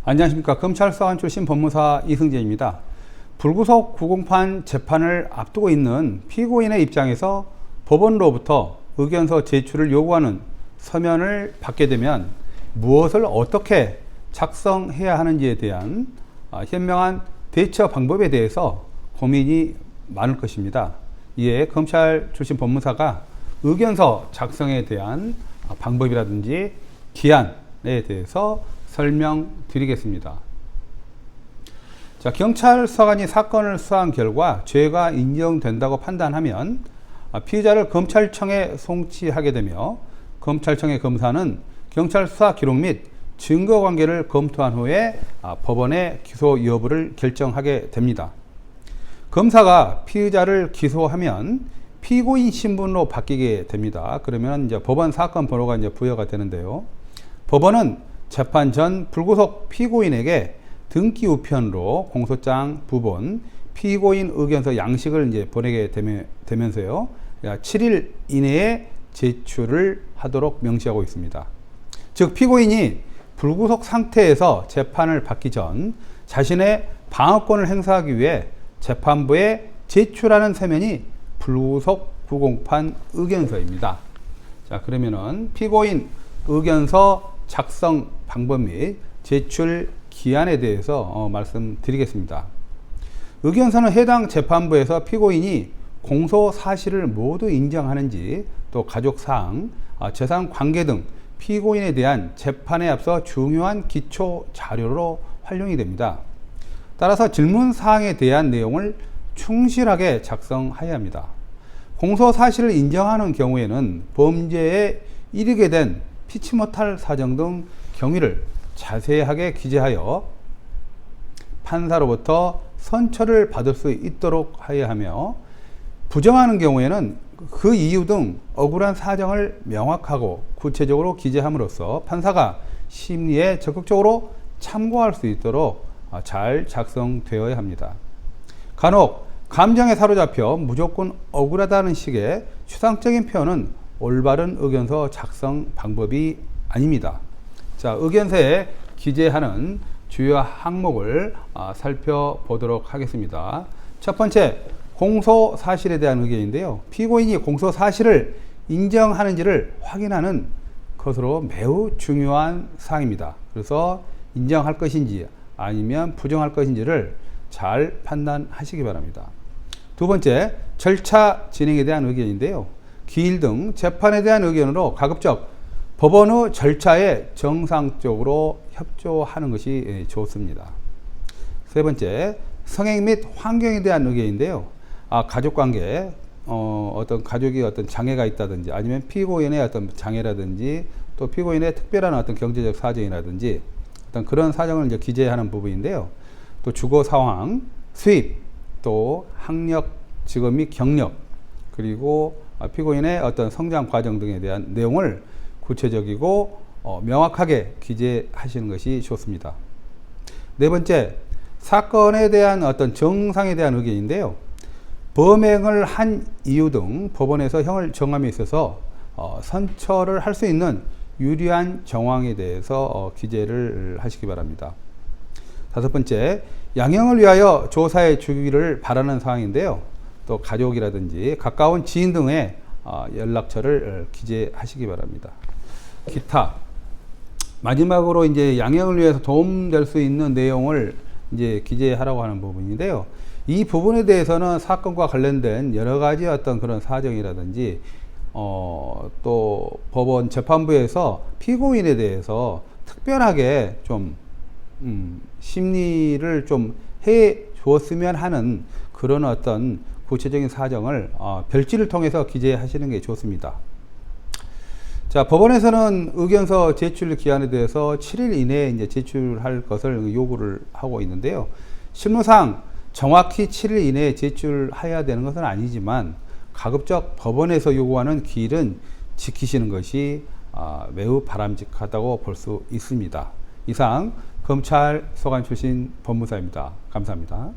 안녕하십니까. 검찰수사관 출신 법무사 이승재입니다. 불구속 구공판 재판을 앞두고 있는 피고인의 입장에서 법원으로부터 의견서 제출을 요구하는 서면을 받게 되면 무엇을 어떻게 작성해야 하는지에 대한 현명한 대처 방법에 대해서 고민이 많을 것입니다. 이에 검찰 출신 법무사가 의견서 작성에 대한 방법이라든지 기한에 대해서 설명드리겠습니다. 자, 경찰 수사관이 사건을 수사한 결과 죄가 인정된다고 판단하면 피의자를 검찰청에 송치하게 되며 검찰청의 검사는 경찰 수사 기록 및 증거 관계를 검토한 후에 법원의 기소 여부를 결정하게 됩니다. 검사가 피의자를 기소하면 피고인 신분으로 바뀌게 됩니다. 그러면 이제 법원 사건 번호가 이제 부여가 되는데요. 법원은 재판 전 불구속 피고인에게 등기 우편으로 공소장 부본, 피고인 의견서 양식을 이제 보내게 되면서요. 7일 이내에 제출을 하도록 명시하고 있습니다. 즉 피고인이 불구속 상태에서 재판을 받기 전 자신의 방어권을 행사하기 위해 재판부에 제출하는 서면이 불구속 구공판 의견서입니다. 자, 그러면은 피고인 의견서 작성 방법 및 제출 기한에 대해서 말씀드리겠습니다. 의견서는 해당 재판부에서 피고인이 공소 사실을 모두 인정하는지, 또 가족사항, 재산 관계 등 피고인에 대한 재판에 앞서 중요한 기초 자료로 활용이 됩니다. 따라서 질문 사항에 대한 내용을 충실하게 작성해야 합니다. 공소 사실을 인정하는 경우에는 범죄에 이르게 된 피치 못할 사정 등 경위를 자세하게 기재하여 판사로부터 선처를 받을 수 있도록 하여야 하며, 부정하는 경우에는 그 이유 등 억울한 사정을 명확하고 구체적으로 기재함으로써 판사가 심리에 적극적으로 참고할 수 있도록 잘 작성되어야 합니다. 간혹 감정에 사로잡혀 무조건 억울하다는 식의 추상적인 표현은 올바른 의견서 작성 방법이 아닙니다. 자, 의견서에 기재하는 주요 항목을 살펴보도록 하겠습니다. 첫 번째, 공소 사실에 대한 의견인데요. 피고인이 공소 사실을 인정하는지를 확인하는 것으로 매우 중요한 사항입니다. 그래서 인정할 것인지 아니면 부정할 것인지를 잘 판단하시기 바랍니다. 두 번째, 절차 진행에 대한 의견인데요. 기일 등 재판에 대한 의견으로 가급적 법원의 절차에 정상적으로 협조하는 것이 좋습니다. 세 번째, 성행 및 환경에 대한 의견인데요. 가족관계, 어떤 가족이 어떤 장애가 있다든지 아니면 피고인의 어떤 장애라든지 또 피고인의 특별한 어떤 경제적 사정이라든지 어떤 그런 사정을 이제 기재하는 부분인데요. 또 주거 상황, 수입, 또 학력, 직업 및 경력, 그리고 피고인의 어떤 성장 과정 등에 대한 내용을 구체적이고 명확하게 기재하시는 것이 좋습니다. 네 번째, 사건에 대한 어떤 정상에 대한 의견인데요. 범행을 한 이유 등 법원에서 형을 정함에 있어서 선처를 할 수 있는 유리한 정황에 대해서 기재를 하시기 바랍니다. 다섯 번째, 양형을 위하여 조사해 주기를 바라는 사항인데요. 또 가족이라든지 가까운 지인 등의 연락처를 기재하시기 바랍니다. 기타, 마지막으로 이제 양형을 위해서 도움될 수 있는 내용을 이제 기재하라고 하는 부분인데요. 이 부분에 대해서는 사건과 관련된 여러 가지 어떤 그런 사정이라든지 또 법원 재판부에서 피고인에 대해서 특별하게 좀 심리를 좀 해 주었으면 하는 그런 어떤 구체적인 사정을 별지를 통해서 기재하시는 게 좋습니다. 자, 법원에서는 의견서 제출 기한에 대해서 7일 이내에 이제 제출할 것을 요구를 하고 있는데요. 실무상 정확히 7일 이내에 제출해야 되는 것은 아니지만 가급적 법원에서 요구하는 기일은 지키시는 것이 매우 바람직하다고 볼 수 있습니다. 이상 검찰 소관 출신 법무사입니다. 감사합니다.